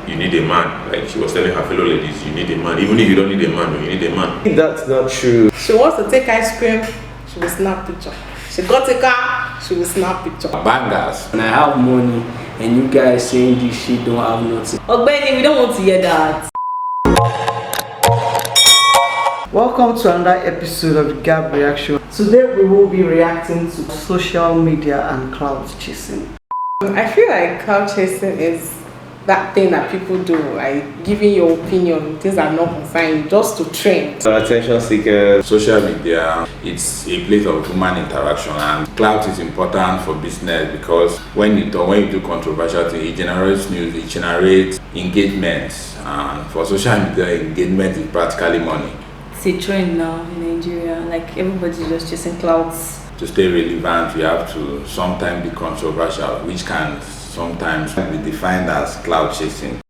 you need a man. Like she was telling her fellow ladies, you need a man. Even if you don't need a man, you need a man. That's not true. She wants to take ice cream, she will snap picture. She got a car, she will snap picture. Bangers. When I have money and you guys saying this shit don't have nothing. Oh, Benny, we don't want to hear that. Welcome to another episode of the Gab Reaction. Today we will be reacting to social media and clout chasing. I feel like clout chasing is that thing that people do, like giving your opinion, things are not confined, just to trend. Attention seekers. Social media, it's a place of human interaction, and clout is important for business because when you do controversial things, it generates news, it generates engagements, and for social media, engagement is practically money. It's a trend now in Nigeria, like everybody's just chasing clouds. To stay relevant, you have to sometimes be controversial, which can sometimes be defined as cloud chasing.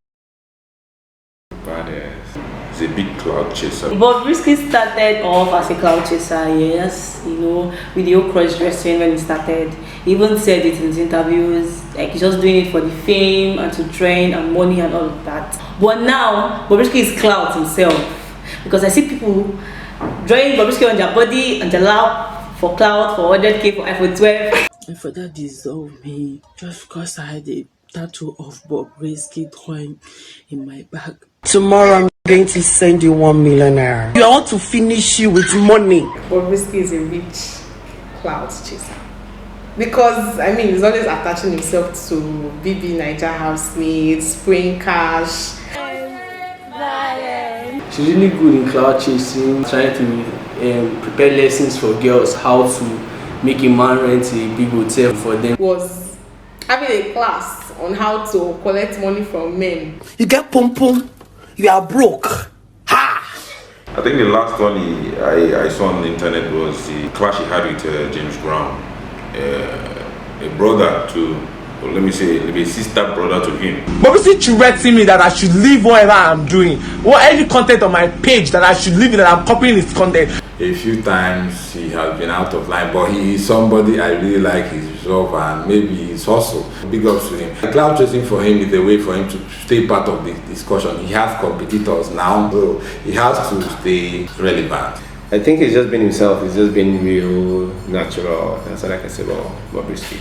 But it's a big cloud chaser. But Risky started off as a cloud chaser, yes, you know, with the whole cross-dressing when he started. He even said it in his interviews, like he's just doing it for the fame and to trend and money and all of that. But now, Risky is clout himself. Because I see people drawing Bobrisky on their body and their lap for cloud, for 100k, for iPhone 12. And for that dissolve me, just because I had a tattoo of Bobrisky coin in my back. Tomorrow I'm going to send you 1 million naira. I want to finish you with money. Bobrisky is a rich clout chaser. Because, I mean, he's always attaching himself to BB Niger housemates, spraying cash. She's really good in cloud chasing, trying to prepare lessons for girls how to make a man rent a big hotel for them. Was having a class on how to collect money from men. You get pum pum, you are broke. Ha! I think the last one I saw on the internet was the clash he had with James Brown, a brother to, or let me say, a sister brother to him. Bobrisky threatening me that I should leave whatever I'm doing, or any content on my page that I should leave it, that I'm copying his content. A few times he has been out of line, but he is somebody I really like his resolve and maybe his hustle. Big ups to him. Cloud chasing for him is a way for him to stay part of the discussion. He has competitors now, so he has to stay relevant. I think he's just been himself. He's just been real, natural. That's all I can say about Bobrisky.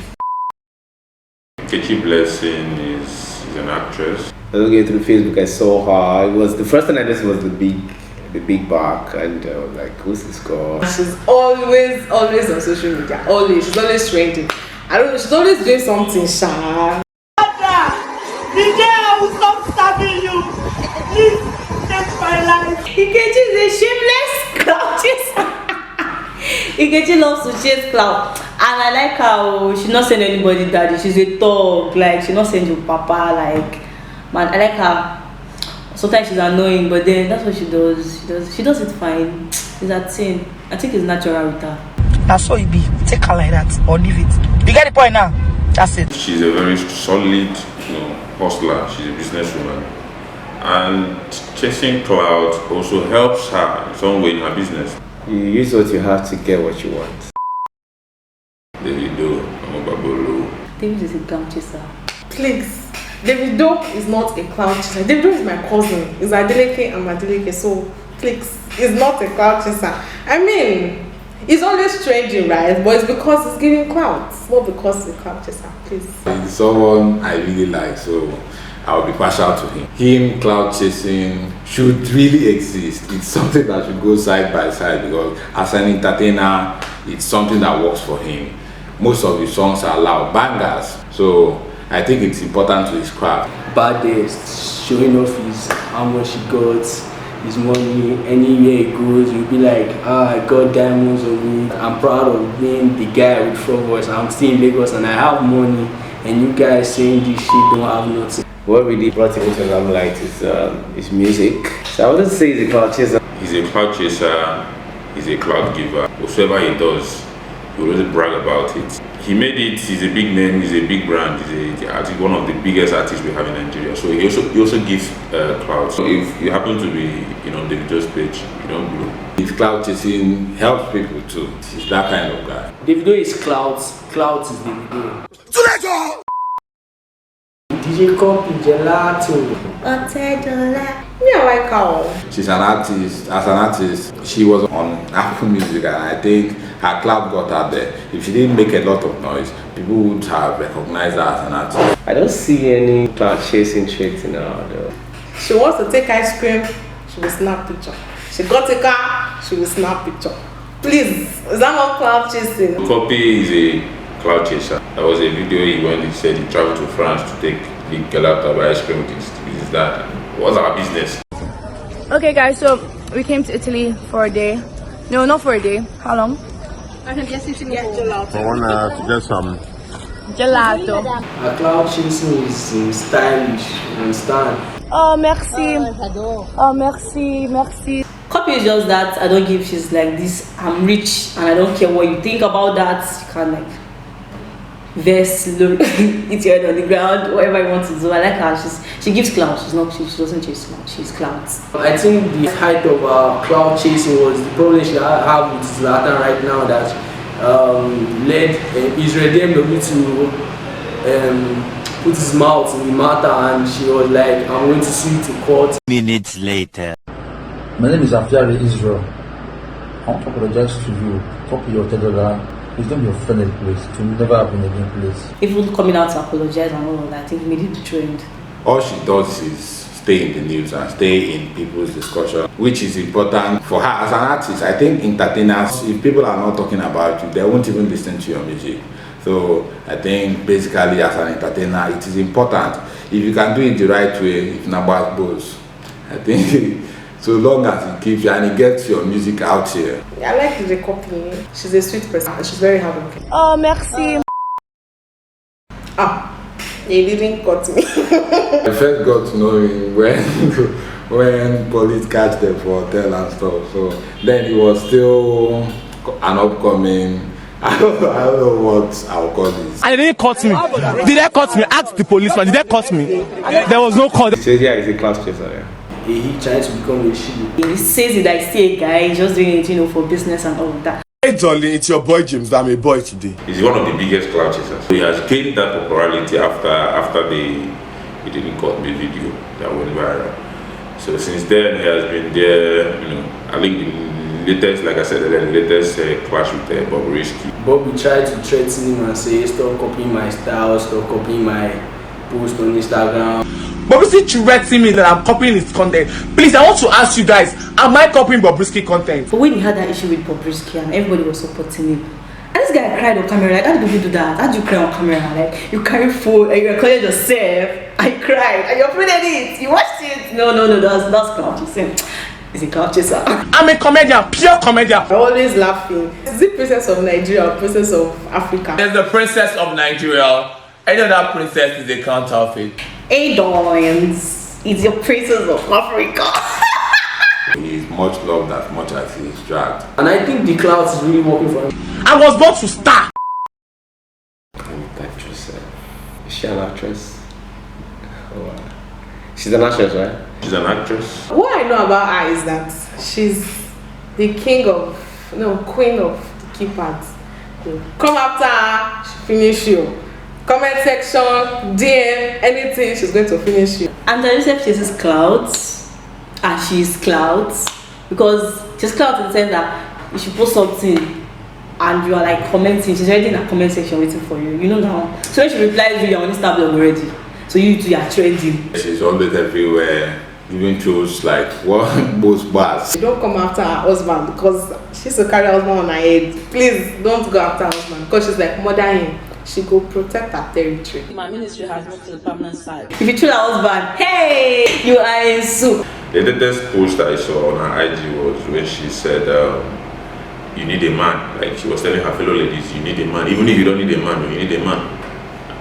Kechi Blessing is an actress. I was looking through Facebook. I saw her. It was the first thing I noticed was the big back, and I was like, "Who's this girl?" She's always on social media. Always, she's always trending. I don't know. She's always doing something. Sha. The day I will stop stabbing you, please take my life. Ikechi is a shameless cloud chaser. Ikechi loves to chase cloud, and I like how she not send anybody daddy. She's a thug, like she not send you papa. Like, man, I like her. Sometimes she's annoying, but then that's what she does. She does it fine. It's that thing. I think it's natural with her. That's all it be. Take her like that or leave it. You get the point now? That's it. She's a very solid, hustler. She's a businesswoman, and chasing clout also helps her in some way in her business. You use what you have to get what you want. Davido, David is a cloud chaser. Please, Davido is not a cloud chaser. Davido is my cousin. He's Adeleke and Adeleke. So please, he's not a cloud chaser. I mean, he's always trending, right? But it's because he's giving clout, not because he's a cloud chaser. Please. He's someone I really like, so I'll be partial to him. Him cloud chasing should really exist. It's something that should go side by side because as an entertainer, it's something that works for him. Most of his songs are loud bangers, so I think it's important to his craft. Bad days, showing off how much he got, his money, anywhere he goes, you'll be like, I got diamonds on me. I'm proud of being the guy with 4 voice. I'm still in Lagos and I have money, and you guys saying this shit don't have nothing. What really brought him into the limelight is music. So I wouldn't say he's a cloud chaser. He's a cloud chaser, he's a cloud giver. Whatever he does, he will always brag about it. He made it, he's a big name, he's a big brand, he's one of the biggest artists we have in Nigeria. So he also gives clout. So if you happen to be on Davido's page, you don't blow. His cloud chasing helps people too. He's that kind of guy. Davido is clout is Davido. DJ Copy, Gelato. Me, I like her. She's an artist. As an artist, she was on Apple Music, and I think her club got her there. If she didn't make a lot of noise, people would have recognized her as an artist. I don't see any cloud chasing traits in her though. She wants to take ice cream, she will snap picture. She got a car, she will snap picture. Please, is that not cloud chasing? Copy is a cloud chaser. There was a video he said he traveled to France to take the girl out of ice cream with his dad. What's our business? Okay guys, so we came to Italy for a day. No, not for a day. How long? I want to get some Gelato. Her cloud chasing is stylish, you understand? Oh, merci. Oh, merci, merci. Copy is just that I don't give. She's like this. I'm rich and I don't care what you think about that. You can like vest, look, eat your head on the ground, whatever you want to do. I like her. She gives clout. She doesn't chase clout. She's clout. I think the height of cloud chasing was the problem she have with Zlatan right now, that led Israel DMW to put his mouth in the matter, and she was like, I'm going to sue you to court. Minutes later. My name is Afiari Israel. I want to apologize to you. Copy your Telegram. Please don't be offended, please. It will never happen again, please. Even coming out to apologize and all of that, I think made it the trend. All she does is stay in the news and stay in people's discussion, which is important for her as an artist. I think entertainers, if people are not talking about you, they won't even listen to your music. So I think basically as an entertainer, it is important. If you can do it the right way, if nobody goes, I think so long as it keeps you and it gets your music out here. I like the copy. She's a sweet person. She's very hardworking. Oh, merci. They didn't cut me. I first got to know him when police catch them for hotel and stuff. So then he was still an upcoming. I don't know what I'll call this. And they didn't cut me. Did they cut me? Ask the policeman. Did they cut me? There was no cut. He says, yeah, he's a class chaser, yeah. He tried to become a she. He says that I see a guy, he's just doing it, for business and all of that. Hey darling, it's your boy James. I'm a boy today. He's one of the biggest clout chasers. He has gained that popularity after he didn't cut the video that went viral. So since then he has been there. I think the latest, like I said, the latest clash with Bobrisky. Bobby tried to threaten him and say, stop copying my style, stop copying my post on Instagram. Bobrisky threatening me that I'm copying his content. Please, I want to ask you guys, am I copying Bobrisky content? But when he had that issue with Bobrisky and everybody was supporting him, and this guy cried on camera, like, how do people do that? How do you cry on camera? Like, you carry food and you recorded yourself, I cried, and you uploaded it, you watched it. No, that's clout chasing. He's a clout chaser. I'm a comedian, pure comedian. I'm always laughing. Is the princess of Nigeria or princess of Africa? There's the princess of Nigeria. Any other princess is a counterfeit. Hey darlings, it's your princess of Africa. He's much loved as much as he's dragged. And I think the clout is really working for him. I was born to star. Actress. Is she an actress? Oh, she's an actress, right? She's an actress. What I know about her is that she's the queen of the keypads. Come after her, she finish you. Comment section, DM, anything, she's going to finish you. And I said she's clout, and she's clout because she's clout in the sense that if you post something and you are like commenting, she's already in a comment section waiting for you. You know now. So when she replies, you're on Instagram already. So you two are trending. She's always everywhere. Even chose like what most bars. You don't come after her husband because she's a carry husband on her head. Please don't go after her husband because she's like mother him. She go protect her territory. My ministry has moved to the permanent side. If you kill her husband, hey, you are in soup. The latest post I saw on her IG was when she said, you need a man. Like she was telling her fellow ladies, you need a man. Even if you don't need a man, you need a man.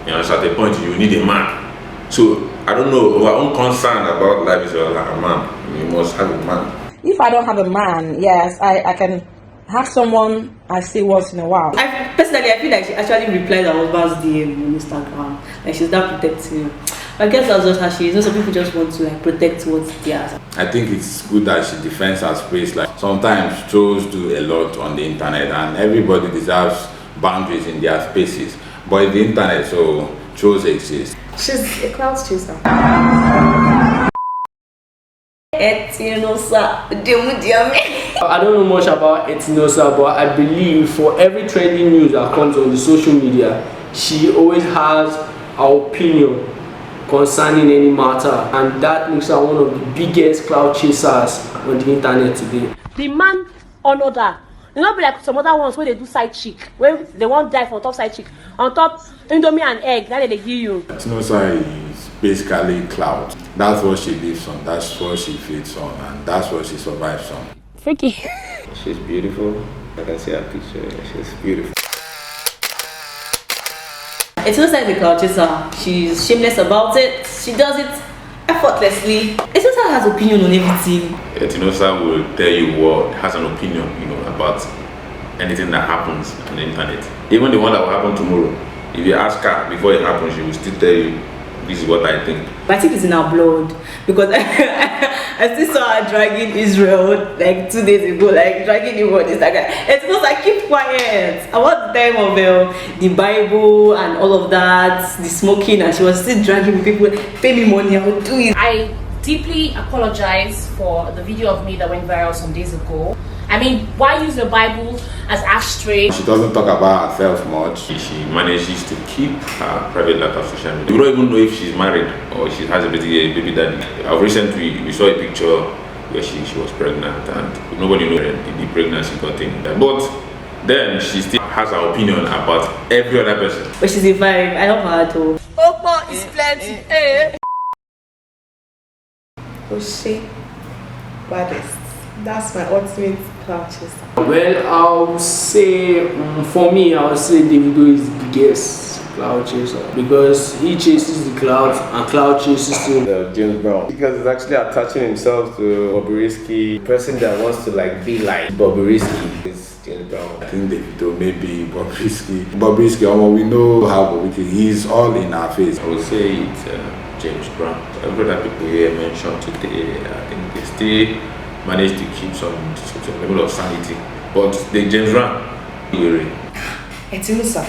At a point, you need a man. So, I don't know, our own concern about life is like a man. You must have a man. If I don't have a man, yes, I can have someone I see once in a while. I feel like she actually replied her husband's DM on Instagram. Like she's that protective. I guess that's just how she is. Some people just want to like protect what's theirs. I think it's good that she defends her space. Like sometimes trolls do a lot on the internet and everybody deserves boundaries in their spaces. But in the internet, so trolls exist. She's a clout chaser. I don't know much about Etinosa, but I believe for every trending news that comes on the social media, she always has her opinion concerning any matter, and that makes her one of the biggest clout chasers on the internet today. The man honored her. You know, be like some other ones where they do side chick, where they won't die for top side chick. On top, indomie and egg, that they give you. Etinosa is basically Clout. That's what she lives on, that's what she feeds on, and that's what she survives on. Freaky. She's beautiful. I can see her picture. She's beautiful. Etinosa is a clout chaser. She's shameless about it. She does it effortlessly. Etinosa has opinion on everything. Etinosa will tell you what has an opinion, about anything that happens on the internet. Even the one that will happen tomorrow. If you ask her before it happens, she will still tell you, this is what I think. I think it's in our blood because I still saw her dragging Israel like 2 days ago, like dragging him on Instagram. It's because I keep quiet about the time of the Bible and all of that, the smoking, and she was still dragging people. Pay me money, I will do it. I deeply apologize for the video of me that went viral some days ago. I mean, why use the Bible as ashtray? She doesn't talk about herself much. She manages to keep her private life on social media. We don't even know if she's married or she has a baby daddy. Recently, we saw a picture where she was pregnant and nobody knows the pregnancy got in. But then she still has her opinion about every other person. But she's a vibe. I love her too. Opa is plenty. Oshé, baddest. That's my ultimate clout chaser. Well, I'll say, for me, I'll say Davido is the biggest clout chaser because he chases the clout and clout chases him. James Brown, because he's actually attaching himself to Bobrisky. The person that wants to be like Bobrisky is James Brown. I think Davido maybe Bobrisky, we know how Bobrisky, he's all in our face. I would say it's James Brown. Every other people here mentioned today, I think they still managed to keep some level of sanity. But the James Brown, Etinosa.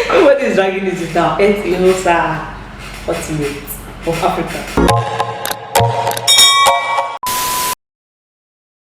What is dragging this down? Etinosa, ultimate of Africa.